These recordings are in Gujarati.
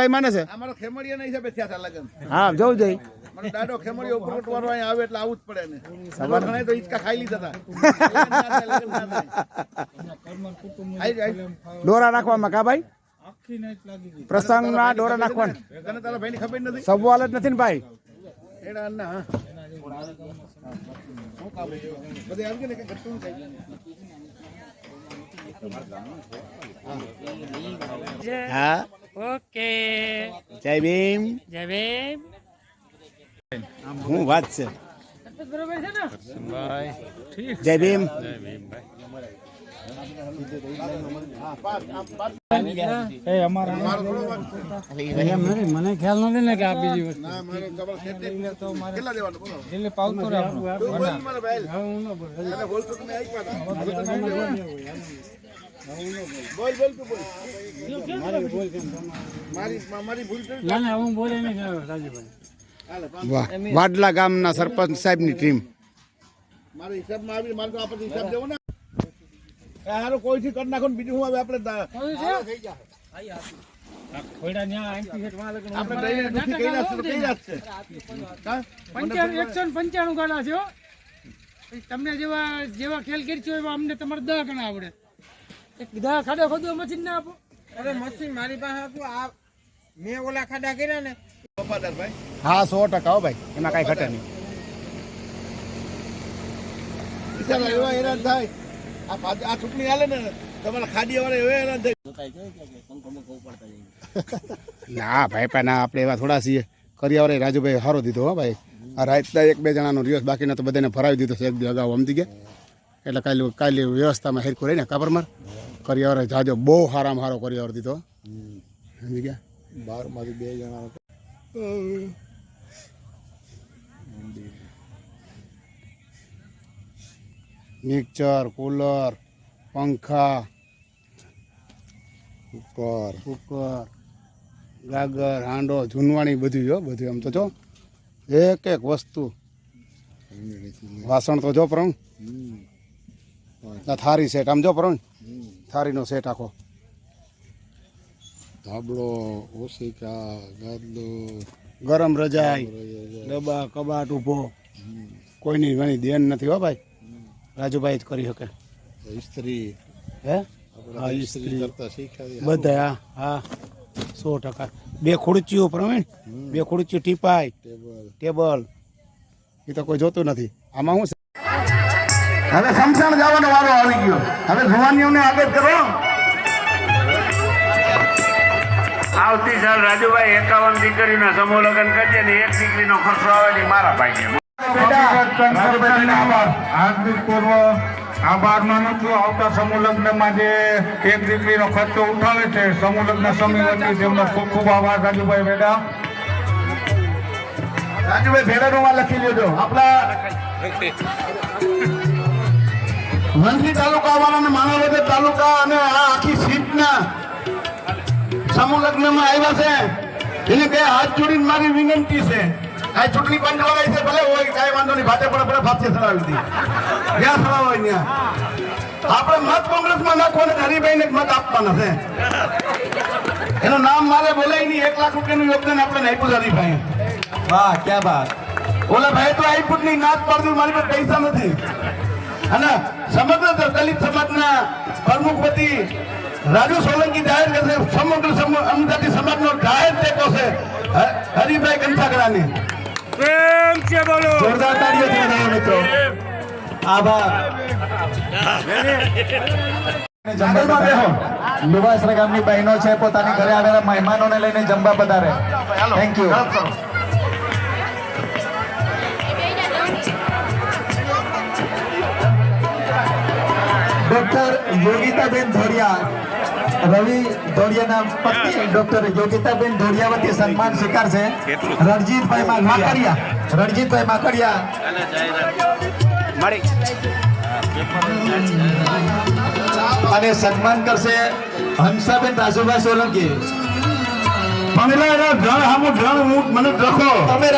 હર્ષભાઈ માને છે અમારો ખેમડિયાના હિસાબે થયા હતા લગન. હા જોવું જોઈએ મને દાડો ખેમડિયો ઉપર ઉઠવાનો અહીંયા આવે એટલે આવું જ પડે ને. સવાર ઘણા તો હિંચકા ખાઈ લીધા હતા. દોરા નાખવામાં કા ભાઈ પ્રસંગમાં દોરા નાખવાના તને તારા ભાઈની ખબર નથી સવાલ જ નથી ને ભાઈ એડા ના બધે આવી ગયું ને કે ઘટતું થાય. હા ઓકે જય ભીમ જય ભીમ. હું વાત છે બરોબર છે ને જય ભીમ મને ખ્યાલ નથી ને કે આ બીજી વસ્તુ ના મારો કબર ખેતી કેટલા દેવાનું બોલો એટલે પાવતો રે આપણો તું બોલ મને ભાઈ અરે બોલ તો તમે આવી પાછા બોલ બોલ તું બોલ મારી ભૂલ થઈ ના ના હું બોલે નહીં રાજુભાઈ. વાહ વાડલા ગામના સરપંચ સાહેબની ટીમ મારા હિસાબમાં આવી મારે તો આપણે હિસાબ દેવો ને હારું કોઈથી કરી નાખો ને બીજું હું હવે આપણે થઈ જાય ખોડા ન્યા આંટી હેઠ માં લગન આપણે દઈને દુખી કઈ નાખશે તો કઈ નાખશે હા 195 ગાડા છે હો. તમને જેવા જેવા ખેલ કરી છે એવા અમને તમારે 10 ગણા આવડે. એક 10 ખાડા ખોદવા મશીન ના આપો. અરે મશીન મારી પાસે હતું. આ મેં ઓલા ખાડા કર્યા ને વફાદાર ભાઈ હા 100% હો ભાઈ એમાં કાંઈ ઘટે નહીં બિચારા એવા હેરાન થાય આ ચૂંટણી હાલે ને તમારા ખાડિયા વાળા એવા હેરાન થાય ના ભાઈ પણ ના આપણે એવા થોડા છીએ કરિયાવરે રાજુભાઈ સારો દીધો હો ભાઈ આ રાતના 1-2 જણાનો રિયોસ બાકીના તો બધાને ફરાવી દીધો છે એક દી અગાઉ સમજી ગયા એટલે કાલે વ્યવસ્થામાં હેરખું રહીને કાપરમાર કરિયાવરે જાજો બહુ સારામાં સારો કરિયાવર દીધો સમજી ગયા 12 માંથી 2 જણા મિક્સર કુલર પંખા કુકર ગાગર હાંડો ઝૂનવાણી બધું જો બધું આમ તો જો એક એક વસ્તુ વાસણ તો જો પ્રવીણ થારી સેટ આમ જો પ્રવીણ થારીનો સેટ આખો ધાબળો ઓશિકા ગાદલો ગરમ રજાઈ ડબ્બા કબાટ ઊભો કોઈની ઘણી દેન નથી હો ભાઈ રાજુભાઈ જ કરી શકે ઇસ્ત્રી હે હા ઇસ્ત્રી કરતા શીખ્યા બધા હા 100% 2 ખુરચીઓ પ્રવીણ 2 ખુરચીઓ ટીપાઈ ટેબલ એ તો કોઈ જોતું નથી આમાં શું હવે સમસાણ જવાનો વારો આવી ગયો હવે જુવાનીઓને આગળ કરો આવતી સાલ રાજુભાઈ 51 દીકરીના સમૂહ લગ્ન કરશે ને 1 દીકરીનો ખર્ચો આવે ને મારા ભાઈ હાર્દિક પૂર્વ આભાર માનું છું. આવતા સમૂહ લગ્નમાં જે 1 દીકરીનો ખર્ચો ઉઠાવે છે સમૂહ લગ્ન સમિતિ વતી તેમનો ખૂબ ખૂબ આભાર રાજુભાઈ વેડા. રાજુભાઈ ભેડાનું લખી લેજો આપણા વંથલી તાલુકા વાળા અને માનવદર તાલુકા અને આ આખી સીટના સમૂહ લગ્નમાં આવ્યા છે એને બે હાથ જોડીને મારી વિનંતી છે આ ચૂંટણી પંચ વાળા છે ભલે હોય કાંઈ વાંધો નહીં ભાતે પડે ફાંસે ચડાવી દી જ્યાં ચડાવ હોય ત્યાં આપણે મત કોંગ્રેસમાં નાખો ને હરિભાઈને મત આપવાના છે એનું નામ મારે બોલાય નહીં 1 લાખ રૂપિયાનું યોગદાન આપણે આપ્યું હરિભાઈ વાહ ક્યાં વાત ઓલા ભાઈ તો આપ્યું નહીં નાચ પાડતું મારી પાસે પૈસા નથી અને સમગ્ર દલિત સમાજના પ્રમુખ વતી રાજુ સોલંકી જાહેર કરશે સમગ્ર અમદાવાદી સમાજનો જાહેર ટેકો છે હરિભાઈ કંસાગરાની પ્રેમ છે બોલો જોરદાર તાળીઓથી વધાવો મિત્રો આભાર જંગલમાં બેહો લુવાસરા ગામની બહેનો છે પોતાની ઘરે આવેલા મહેમાનોને લઈને જમવા પધારે thank you doctor Yogitaben Dhodia રવિ ધોડિયાના પત્ની ડોક્ટર યોગિતાબેન ધોડિયા વતી સન્માન સ્વીકાર છે રણજીતભાઈ માકડિયા અને સન્માન કરશે હંસાબેન રાજુભાઈ સોલંકી મને રખો તમે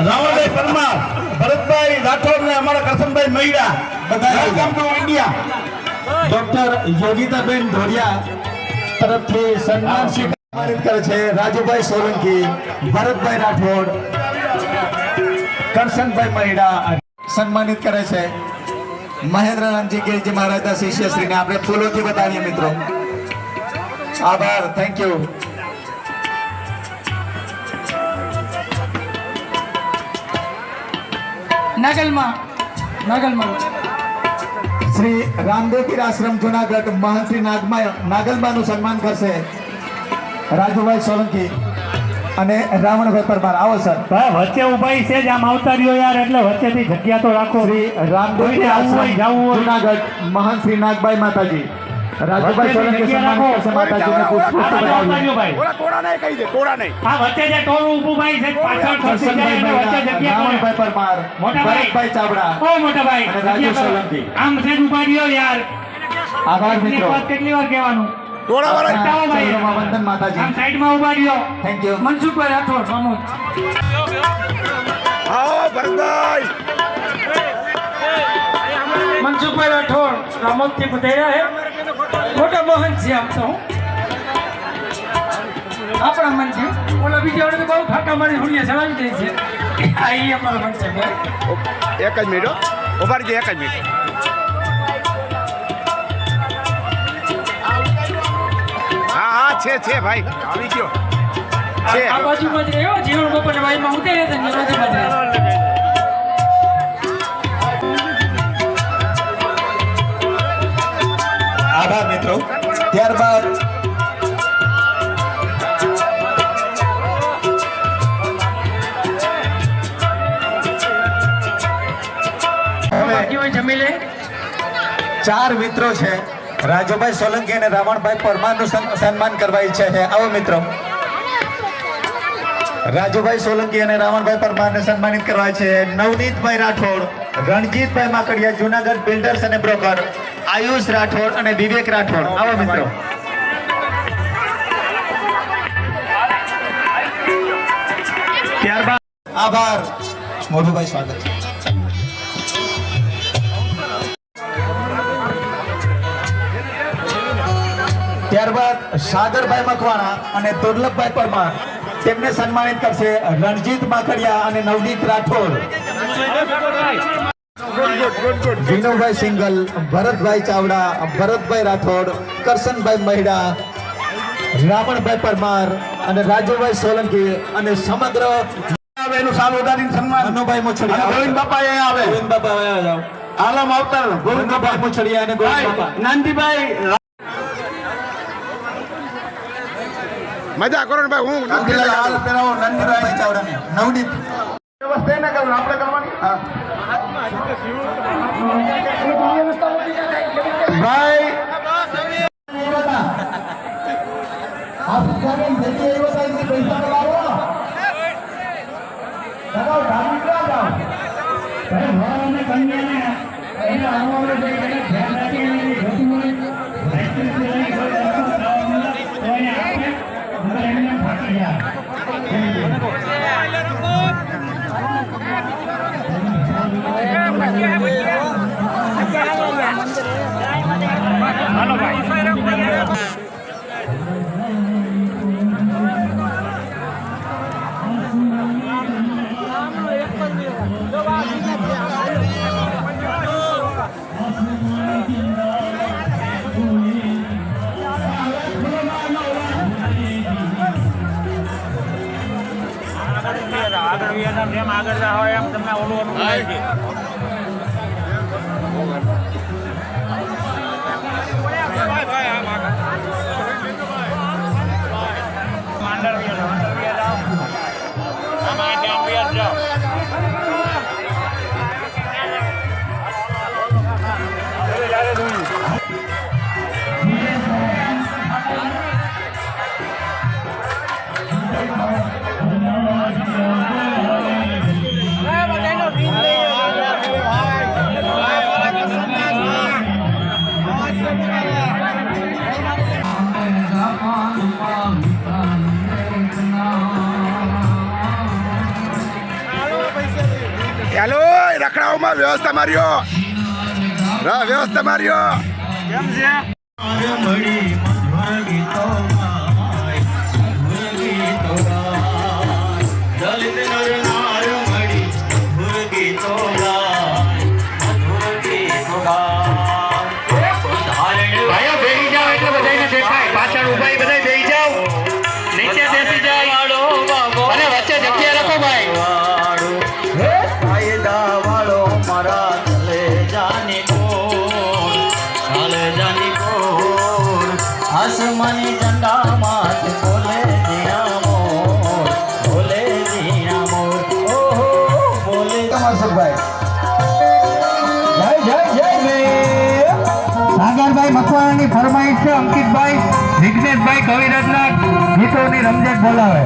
રાવણભાઈ પરમાર ભરતભાઈ રાઠોડ ને અમારા કરશનભાઈ મહિડા બધા welcome to India doctor Yogitaben Dhodiya તરફથી સન્માન સ્વીકારિત કરે છે રાજુભાઈ સોલંકી, ભરતભાઈ રાઠોડ, કરશનભાઈ મહિડા સન્માનિત કરે છે મહેન્દ્રાનંદજી ગિરજી મહારાજના શિષ્યશ્રીને આપણે ફૂલોથી બતાવીએ મિત્રો. આભાર, થેન્ક યુ. નાગલમાં શ્રી રામદેવપીર આશ્રમ જુનાગઢ મહંત શ્રી નાગલબાનું સન્માન કરશે રાજુભાઈ સોલંકી અને રાવણભાઈ પરમાર. આવો સર. ભાઈ વચ્ચે ઉભાઈ છે જ આમ આવતા રહ્યો યાર, એટલે વચ્ચેથી જગ્યા તો રાખો. શ્રી રામદેવપીર આશ્રમ જુનાગઢ મહંત શ્રી નાગભાઈ માતાજી રાજુભાઈ સોલંકી સન્માન કરશે માતાજીને પુષ્પગુચ્છ બતાવ્યું. આ વચ્ચે જે ટોળું ઊભું ભાઈ છે પાછળ ખસી જાય એટલે વચ્ચે જગ્યા કરો. રાવણભાઈ પરમાર, મોટા ભાઈ. ભરતભાઈ ચાવડા, ઓ મોટા ભાઈ અને રાજુ જગ્યા કરો. સોલંકી. આમ છે જ ઉભા રહ્યો યાર. આભાર મિત્રો. કેટલી વાર કહેવાનું? આપણા ચરણોમાં વંદન માતાજી. આમ સાઈડમાં ઉભા રહ્યો. Thank you. મનસુખભાઈ રાઠોડ પ્રમોદ. મનસુખભાઈ રાઠોડ રામોદથી પધાર્યા હે. મોટા મોહન છે આમ તો આપણા મન છે. ઓલા બીજા વાળા તો બહુ ફાકા મારી હુડિયા ચડાવી દે છે. આ ઈ અમારા મન છે ભાઈ. એક જ મિનિટ ઉભા રહીજો, એક જ મિનિટ. હા છે ભાઈ આવી ગયો છે. આ બાજુમાં જ રહ્યો જીવન બપોરે વાઈમાં ઉતરે છે ને બાજુમાં જ. આભાર મિત્રો. ત્યારબાદ જમી લે. 4 મિત્રો છે. રાજુભાઈ સોલંકી અને રાવણભાઈ પરમારનું સન્માન કરવા ઈચ્છે છે. આવો મિત્રો. રાજુભાઈ સોલંકી અને રાવણભાઈ પરમારને સન્માનિત કરવા છે નવનીતભાઈ રાઠોડ, રણજીતભાઈ માકડિયા, જુનાગઢ બિલ્ડર્સ અને બ્રોકર, આયુષ રાઠોડ અને વિવેક રાઠોડ. આવો મિત્રો. ત્યારબાદ આભાર મોઢુભાઈ, સ્વાગત છે. ત્યારબાદ સાગરભાઈ મકવાણા અને દુર્લભભાઈ પરમાર તેમને સન્માનિત કરશે રણજીત માકડિયા અને નવનીત રાઠોડ. વિનોભાઈ સિંગલ, ભરતભાઈ ચાવડા, ભરતભાઈ રાઠોડ, કરશનભાઈ મહિડા, રાવણભાઈ પરમાર અને રાજુભાઈ સોલંકી અને સમગ્ર મનુભાઈ મોછડિયા. ગોવિંદ બાપા આવે. ગોવિંદ બાપા આવે. આલમ અવતાર ગોવિંદ બાપા મોછડિયા અને ગોવિંદ બાપા. નાનજીભાઈ મજા કરો ને ભાઈ. હું હાલ પહેરાવો નંદીભાઈ ચાવડાને. નવનીત વ્યવસ્થા એને કરવું, આપણે કરવાની. ભાઈ આ સરકારી જગ્યાએ એવા પૈસા લાવો. જાઓ ધાર્મિક જાઓ. ભગવાનને કન્યાને એને આવવાનું છે, એને ધ્યાન રાખીને જોતું હોય જેમ આગળ હોય એમ તમને ઓલું અનુભવ છે. ચાલો રખડાઓમાં વ્યવસ્થા માર્યો. વ્યવસ્થા માર્યો. કેમ છે? મધુર ગીતો ગાય મધુર ગીતો ગાય દલિત નર નાર મળી મધુર ગીતો ગાય મધુર ગીતો ગાય ભાઈઓ બેસી જાઓ એટલે બધાને દેખાય પાછળ ઉભા બધા બેસી જાઓ નીચે બેસી જાઓ અને વચ્ચે જગ્યા રાખો ભાઈ કાયદા વાળો મારા તલે જાની કોણ આસમાની ઝંડા માત બોલે જીણા મોર બોલે જીણા મોર ઓહો બોલે સાગરભાઈ મકવાણાની ફરમાઈશ છે. અંકિતભાઈ વિઘ્નેશભાઈ કવિરત્ના ગીતોની રમઝટ બોલાવે.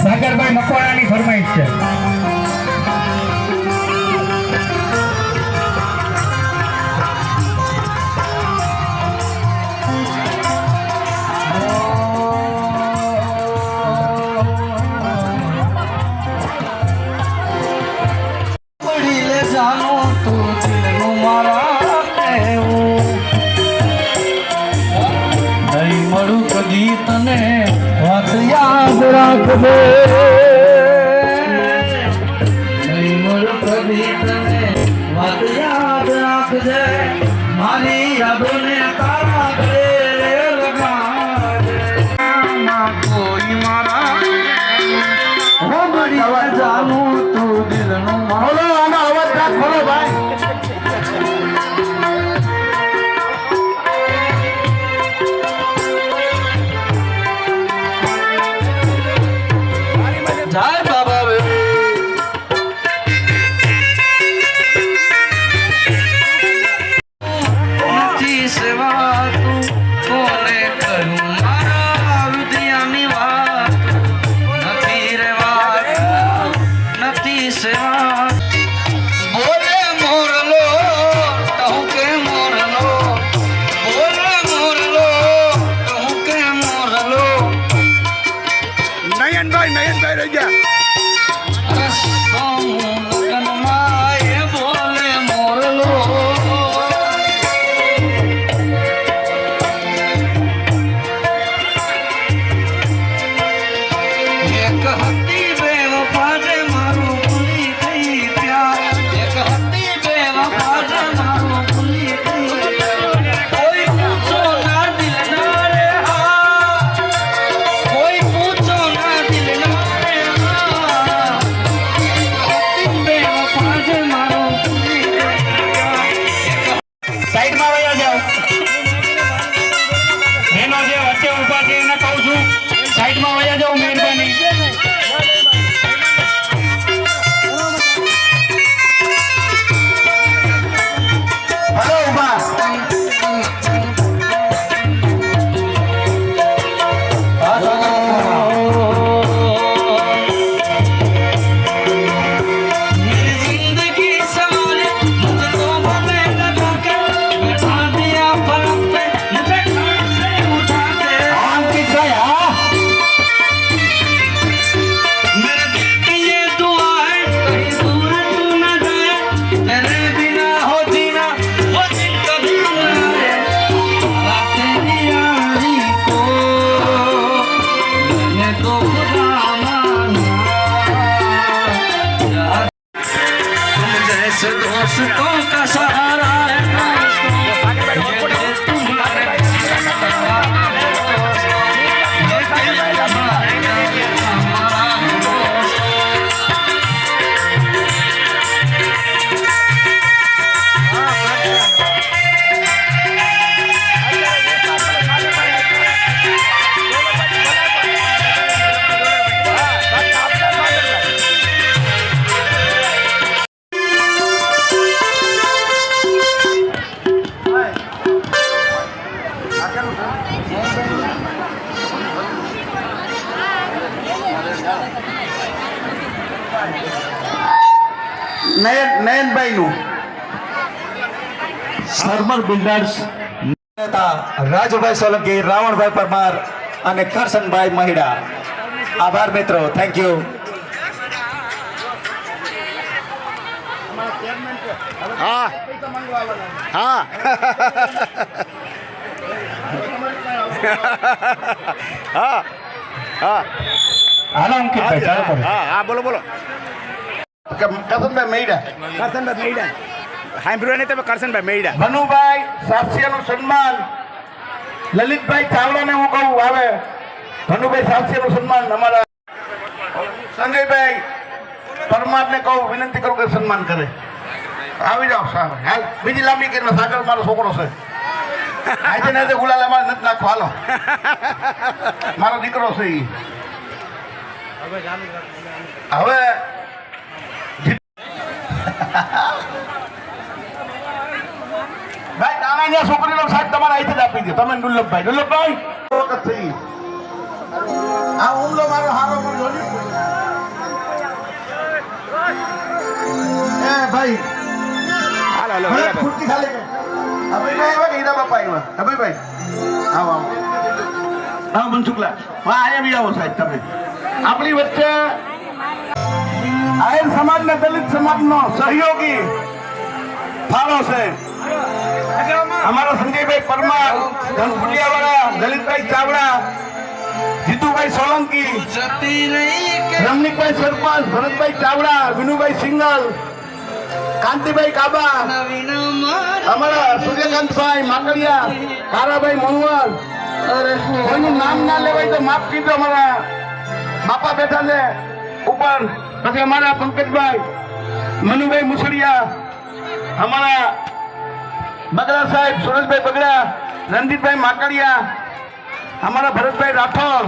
સાગરભાઈ મકવાણાની ફરમાઈશ છે. પડી લે જાનું તું દિલનું મારા કહેવું નહીં મળું કદી તને વાત યાદ રાખજે નહીં મળું કદી તને વાત યાદ રાખજે મારી યાદોને તારા ઘરે લગાડજે કોઈ મારા હો મળી જાનું તું દિલનું મારા બોલો આનો અવાજ ના ખોલો ભાઈ. જય બાબા રે નથી સેવા તું કોને કરું મારા વિદ્યાની વાત નથી રે વાત નથી સેવા બોલે મોરલો કહું કે મોરલો બોલે મોરલો કહું કે મોરલો નયનભાઈ રહી ગયા. બોલે મોરલો એક હતી બેવફા જે મારું ભૂલી ગઈ પ્યાર એક હતી બેવફા જે મારું ભૂલી ગઈ કોઈ પૂછો ના દિલ ના રે હા કોઈ પૂછો ના દિલ ના રે હા હતી બેવફા જે મારું ભૂલી ગઈ પ્યાર સાઈડમાં વયા જાઓ બહેનો જે વચ્ચે ઊભા છે એને કહું છું સાઈડમાં વયા જાઓ મહેરબાની હલો ઉભા. जिंदगी सवाले मुझे तो में लगा के बैठा दिया पलंग पे मुझे घर से उठा के અંકિતભાઈ હા मेरे दिल की ये दुआ है कहीं दूर तू न जाए तेरे बिना हो जीना वो दिन कभी न आए तेरी यारी को मैंने तो खुदा माना तुम जैसे दोस्तों का सहारा है तुम्हारे નયનભાઈ નું સરમર બિલ્ડર્સ રાજુભાઈ સોલંકી, રાવણભાઈ પરમાર અને કરશનભાઈ મહિડા. આભાર મિત્રો, થેન્ક યુ. હા હા હા હા હાલો અંકિતભાઈ ચાલો કરો. હા હા બોલો બોલો કરશનભાઈ મેઈડા કરશનભાઈ મેઈડા સાંભળ્યું નહીં તમે કરશનભાઈ મેઈડા ભનુભાઈ સાક્ષીનું સન્માન લલિતભાઈ ચાવડાને હું કહું આવે ભનુભાઈ સાક્ષીનું સન્માન અમારા સંજયભાઈ પરમારને કહું વિનંતી કરું કે સન્માન કરે આવી જાઓ સાહેબ હાલ બીજી લાંબી કરીને સાગર મારો છોકરો છે આજે ને આજે ગુલાલ અમારે નથી નાખવા હાલો મારો દીકરો છે ઈ હવે ભાઈ નાના છોકરીનો સાહેબ તમારા અહીંથી જ આપી દો તમે દુર્લભભાઈ વખત થઈ આ હુમલો મારો હારો કરજો ને એ ભાઈ હાલો હાલો મને ખુરતી ખાલી કર અભયભાઈ આવ્યા કે હીરા બાપા આવ્યા અભયભાઈ આવો આવો હા મનસુખલા હા અહીંયા બી આવો સાહેબ તમે આપણી વચ્ચે આયર સમાજ ને દલિત સમાજનો સહયોગી ફાળો છે અમારા સંજયભાઈ પરમાર ધનપુલિયાવાળા દલિતભાઈ ચાવડા જીતુભાઈ સોલંકી જતી રહી કે રમણીકભાઈ સરપંચ ભરતભાઈ ચાવડા વિનુભાઈ સિંગલ કાંતિભાઈ કાબા નવીન માર અમારા સૂર્યકાંતભાઈ માકડિયા કારાભાઈ મોહન કોઈનું નામ ના લેવાય તો માફ કીધો અમારા બાપા બેઠા છે ઉપર પછી અમારા પંકજભાઈ મનુભાઈ મુસળિયા અમારા બગડા સાહેબ સુરેશભાઈ બગડા રણજીતભાઈ માકડિયા અમારા ભરતભાઈ રાઠોડ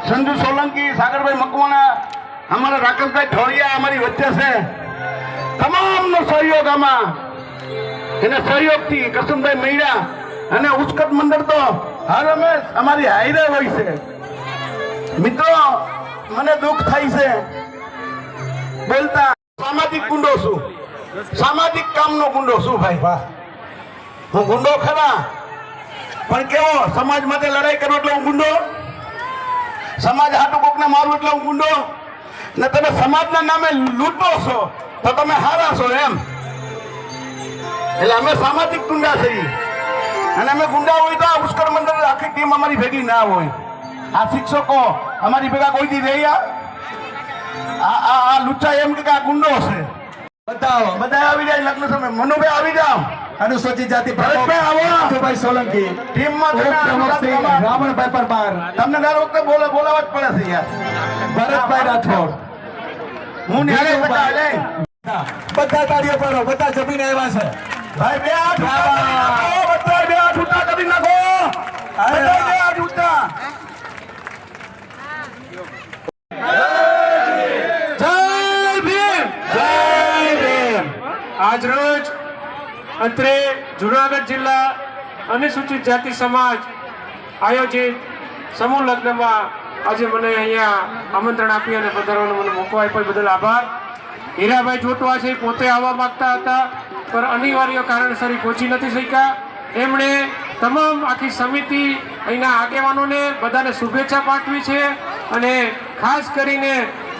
સંજુ સોલંકી સાગરભાઈ મકવાણા અમારા રાકેશભાઈ ઢોળિયા અમારી વચ્ચે છે તમામનો સહયોગ આમાં એને સહયોગથી કરશનભાઈ મૈડા અને ઉસ્કત મંડળ તો હર હંમેશ અમારી હાઈરે હોય છે મિત્રો મને દુઃખ થાય છે બોલતા સામાજિક ગુંડો છું સામાજિક કામનો ગુંડો છું ભાઈ હું ગુંડો ખરા પણ કેવો સમાજ માટે લડાઈ કરો એટલે હું ગુંડો સમાજ હાટુ કોકને મારું એટલે હું ગુંડો ને તમે સમાજના નામે લૂંટો છો તો તમે હારા છો એમ એટલે અમે સામાજિક ગુંડા છીએ અને અમે ગુંડા હોય તો આ પુષ્કર મંડળ આખી ટીમ અમારી ભેગી ના હોય આ શિક્ષકો અમારી ભેગા કોઈથી રહ્યા આ લુચ્ચા એમ કે આ ગુંડો છે બતાવો બધા આવી જાય લગ્ન સમય મનુભાઈ આવી જાઓ અનુસૂચિત જાતિ ભરતભાઈ આવો પ્રમુખભાઈ સોલંકી ટીમમાં રામણભાઈ પરમાર તમને દર વખતે બોલાવવા જ પડે છે યાર ભરતભાઈ રાઠોડ હું ન્યાય બધા લે બધા તાળીઓ પાડો બધા જમીને આવ્યા છે ભાઈ બે હાથ ઊંચા કરી નાખો બધા બે હાથ ઊંચા કરી નાખો બધા બે હાથ ઊંચા આજરોજ અત્રે જુનાગઢ જિલ્લા અનુસૂચિત જાતિ સમાજ આયોજિત સમૂહ લગ્નમાં આજે મને અહીંયા આમંત્રણ આપી અને પધારવાનો મને મોકો આપ્યો બદલ આભાર. હીરાભાઈ જોટવા છે પોતે આવવા માંગતા હતા પણ અનિવાર્ય કારણસર પહોંચી નથી શક્યા. એમણે તમામ આખી સમિતિ અહીંના આગેવાનોને બધાને શુભેચ્છા પાઠવી છે અને ખાસ કરીને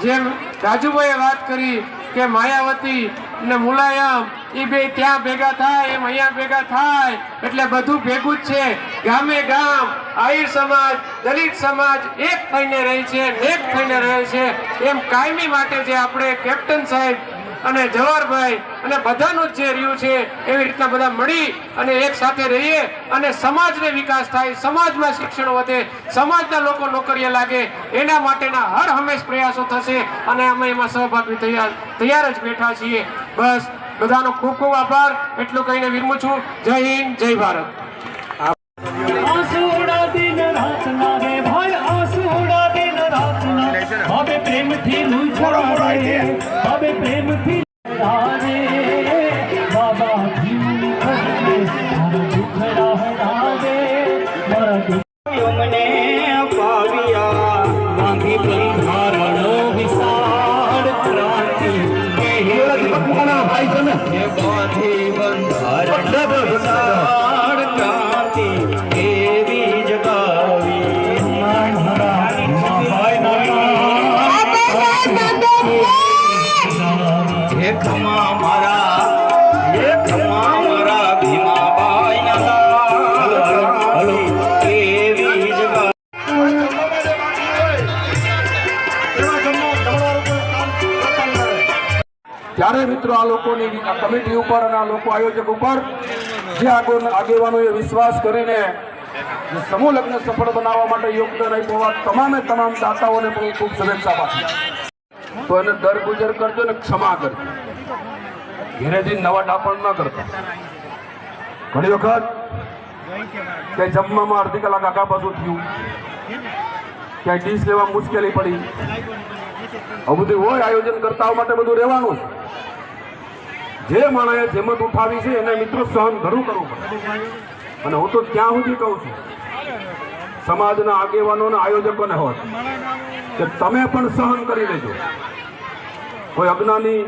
જેમ રાજુભાઈએ વાત કરી કે માયાવતી ને મુલાયમ એ બે ત્યાં ભેગા થાય એમ અહીંયા ભેગા થાય એટલે બધું ભેગું જ છે. ગામે ગામ આહિર સમાજ દલિત સમાજ એક થઈને રહે છે નેક થઈને રહે છે એમ કાયમી માટે જે આપણે કેપ્ટન સાહેબ અને જવાહરભાઈ અને બધાનું જ જે રહ્યું છે એવી રીતના બધા મળી અને એક સાથે રહીએ અને સમાજને વિકાસ થાય સમાજમાં શિક્ષણ વધે સમાજના લોકો નોકરીએ લાગે એના માટેના હર હંમેશ પ્રયાસો થશે અને અમે એમાં સહભાગી તૈયાર જ બેઠા છીએ. બસ બધાનો ખૂબ ખૂબ આભાર એટલું કહીને વિરમું છું. જય હિન્દ જય ભારત. ભીમાબાઈ ના ત્યારે મિત્રો આ લોકોની આ કમિટી ઉપર અને આ લોકો આયોજક ઉપર જે આગેવાનોએ વિશ્વાસ કરીને જે સમૂહ લગ્ન સફળ બનાવવા માટે યોગદાન આપ્યું હોવા તમામ દાતાઓને પણ ખૂબ શુભેચ્છા પાઠવું. તો એને દર ગુજર કરજો ને ક્ષમા કરજો. ઘેરેથી નવા ડાપણ ન કરતા. ઘણી વખત કે જમવામાં અડધી કલાક આગા પાછું થયું, ક્યાંય ડીશ લેવા મુશ્કેલી પડી, આવું બધું હોય. આયોજન કરતાઓ માટે બધું રહેવાનું છે. જે માણસે જેમત ઉઠાવી છે એને મિત્રો સહન ઘણું કરવું પડે. અને હું તો ત્યાં સુધી કહું છું સમાજના આગેવાનોના આયોજકોને હોત કે તમે પણ સહન કરી લેજો. કોઈ અજ્ઞાની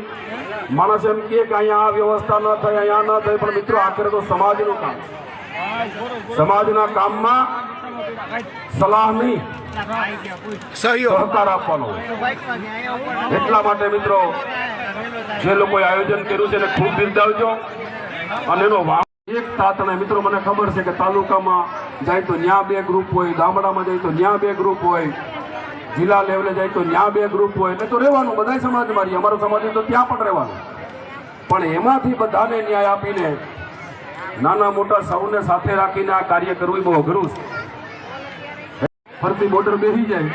માણસ એમ કહે કે અહીંયા આ વ્યવસ્થા ન થાય, અહીંયા ન થાય, પણ મિત્રો આખરે તો સમાજનું કામ. સમાજના કામમાં સલાહ નહીં, સહકાર આપવાનો. એટલા માટે મિત્રો જે લોકોએ આયોજન કર્યું છે એને ખૂબ બિરદાવજો. અને એનો એક તાતણે મિત્રો મને ખબર છે કે તાલુકામાં જાય તો ન્યા 2 ગ્રુપ હોય, ગામડામાં જાય તો ન્યા 2 ગ્રુપ હોય, જિલ્લા લેવલે જાય તો ન્યા 2 ગ્રુપ હોય. એટલે તો રહેવાનું બધા સમાજમાં, અમારો સમાજ તો ત્યાં પણ રહેવાનું. પણ એમાંથી બધાને ન્યાય આપીને નાના મોટા સૌને સાથે રાખીને આ કાર્ય કરવું બહુ અઘરું છે. ફરતી બોર્ડર બેસી જાય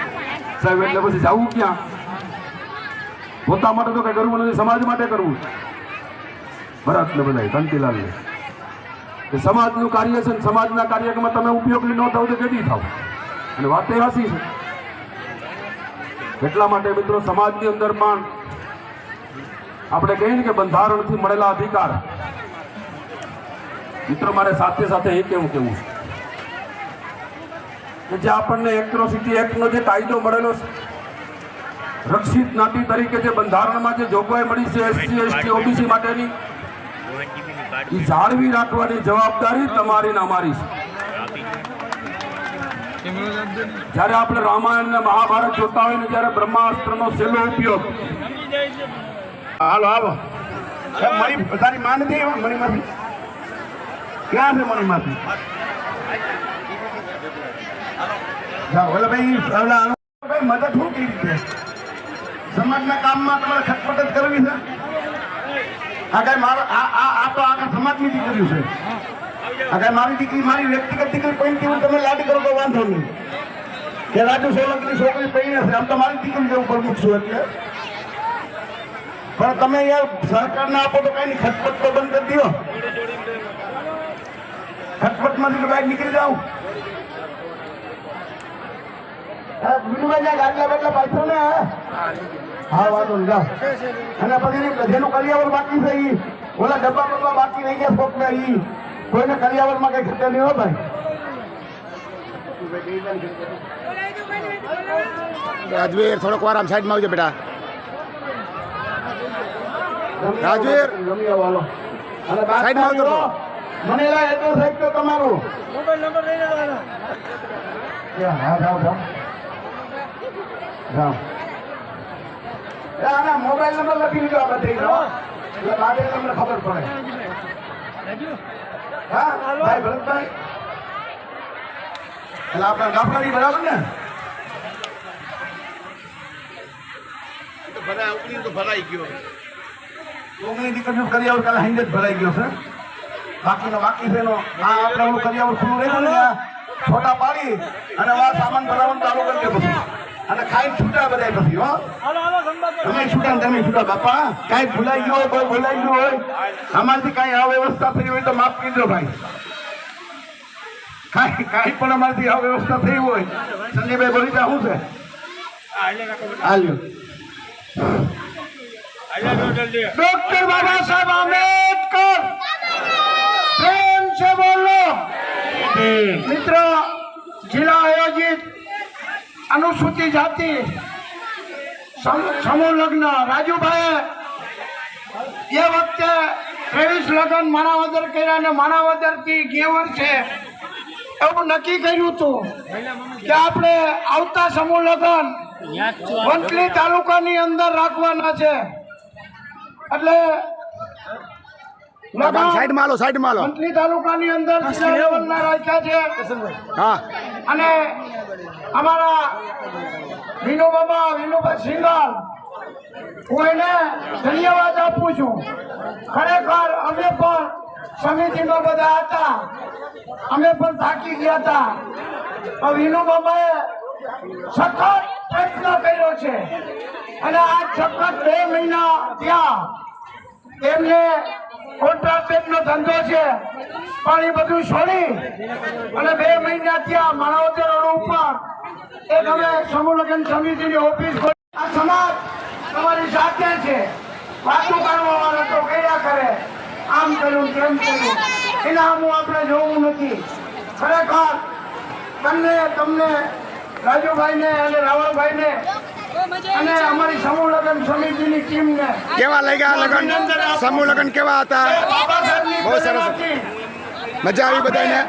સાહેબ એટલે પછી જવું ક્યાં? પોતા માટે તો કઈ કરવું નથી, સમાજ માટે કરવું. ભરત ને બધા કાંતિલાલ ને સમાજનું કાર્ય છે, સમાજના કાર્યક્રમમાં તમે ઉપયોગી ન થાવ તો કેદી થાવ? અને વાત એ હાસી છે. એટલા માટે મિત્રો સમાજની અંદર પણ આપણે કહીએ ને કે બંધારણથી મળેલા અધિકાર, મિત્રો મારે સાથે સાથે એ કેવું છે કે જે આપણને એટ્રોસિટી એક્ટનો જે કાયદો મળેલો છે, રક્ષિત જ્ઞાતિ તરીકે જે બંધારણમાં જે જોગવાઈ મળી છે SC ST OBC માટેની, એ જાળવી રાખવાની જવાબદારી તમારી ને અમારી છે. જયારે આપણે રામાયણ ને મહાભારત જોતા હોય ને ત્યારે બ્રહ્માસ્ત્રનો સહેલો ઉપયોગ. હાલો હાલો મણી તારી માં નથી મણીમાંથી ક્યાં છે મણીમાંથી? ઓલા ભાઈ મદદ શું કઈ રીતે સમાજના કામમાં તમારે ખટપટ જ કરવી છે? આ કઈ મારો આ તો આખા સમાજની દીકરીઓ છે. આ કઈ મારી દીકરી, મારી વ્યક્તિગત દીકરી કોઈ તમે લાડી કરો તો વાંધો નહીં કે રાજુ સોલંકીની છોકરી પૈણે છે, આમ તો મારી દીકરી જેવું પ્રમુખ છું. એટલે પણ તમે યાર સરકાર ના આપો તો કઈ નહીં, ખટપટ તો બંધ કરી દો. ખટપટ માંથી તો બહાર નીકળી જાવ. ગાટલા બાટલા પાછો ને હા વાંધો નહીં જાઓ. અને પછી જેનું કરિયાવર બાકી છે એ ઓલા ડબ્બા બબ્બા બાકી રહી ગયા કોક ને એ કોઈને કરિયાવરમાં કઈ ખર્ચા નહીં હોય ભાઈ. રાજવીર થોડોક વાર આમ સાઈડમાં આવજો બેટા. રાજવીર સાઈડમાં આવજો. મને એટલું સાહેબ તો તમારું મોબાઈલ નંબર લઈને હા જાઓ જાઓ જાઓ. આના મોબાઈલ નંબર લખી લીધો આ બધી એટલે બાદ તમને ખબર પડે. હા ભાઈ ભરતભાઈ એટલે આપણે ગાફડાની બરાબર ને ભરાઈ ગયો. ઓગણી દીકરીઓ કરિયાવર કાલે હાઈન્ડ જ ભરાઈ ગયો છે. બાકીનો બાકી છે એનો આ આપણે ઓલું કરિયાવર ખુલ્લું રહ્યું ને ફોટા પાડી અને આ સામાન ભરાવવાનું ચાલુ કરી દે પછી અને ખાઈ છૂટા બધા પછી. હો તમે છૂટા તમે છૂટા બાપા. કાંઈ ભૂલાઈ ગયો હોય, કોઈ ભૂલાઈ ગયું હોય, અમારથી કાંઈ અવ્યવસ્થા થઈ હોય તો માફ કરજો ભાઈ. કાંઈ પણ અમારથી અવ્યવસ્થા થઈ હોય સંજયભાઈ બોલીતા શું છે હાલ્યો. ડોક્ટર બાબા સાહેબ આંબેડકર પ્રેમ से बोलो. મિત્રો જિલ્લા આયોજિત અનુસૂચિત જાતિ સમૂહ લગ્ન રાજુભાઈ એ વખતે 23 લગ્ન માણાવદર કર્યા અને માણાવદર થી ગેવર છે એવું નક્કી કર્યું હતું કે આપણે આવતા સમૂહ લગ્ન વંથલી તાલુકાની અંદર રાખવાના છે. એટલે સાઈડમાં આલો, સાઈડમાં આલો. વંથલી તાલુકાની અંદર જિલ્લા લેવલના રાખ્યા છે. હા અને અમારા વિનુભાઈ સિંગલ હું એને ધન્યવાદ આપું છું. ખરેખર અમે પણ સમિતિમાં બધા હતા, અમે પણ થાકી ગયા હતા. તો વિનુબાબાએ સખત પ્રયત્ન કર્યો છે અને આ સખત 2 મહિના ત્યાં એમને કોન્ટ્રાક્ટનો ધંધો છે પણ એ બધું છોડી અને 2 મહિના ત્યાં માણાવદર રોડ ઉપર એક અમે સમૂહ લગ્ન સમિતિની ઓફિસ ખોલી. આ સમાજ તમારી સાથે છે. વાતો કરવા વાળા તો કયા કરે, આમ કર્યું તેમ કર્યું, એના આમ આપણે જોવું નથી. ખરેખર તમને રાજુભાઈને અને રાવણભાઈને અને અમારી સમૂહ લગ્ન સમિતિની ટીમને કેવા લાગ્યા લગન? સમૂહ લગન કેવા હતા? બહુ સરસ, મજા આવી બધાને.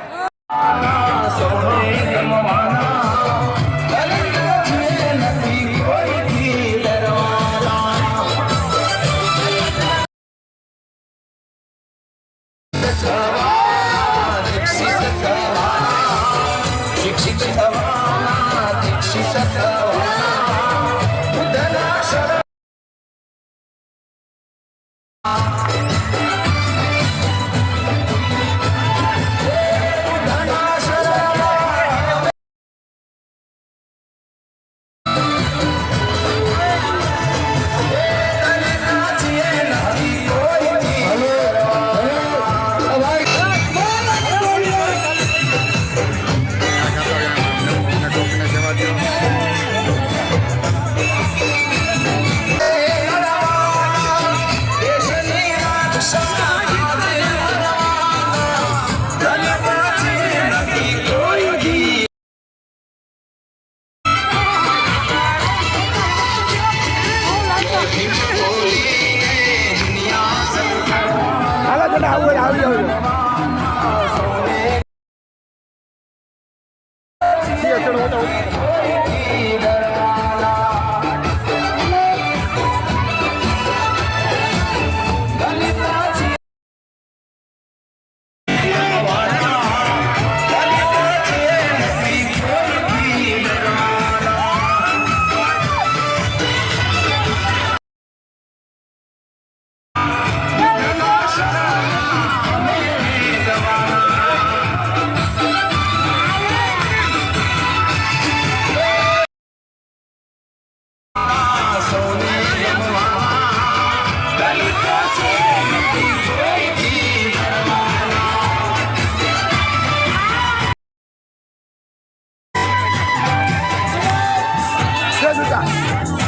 જતા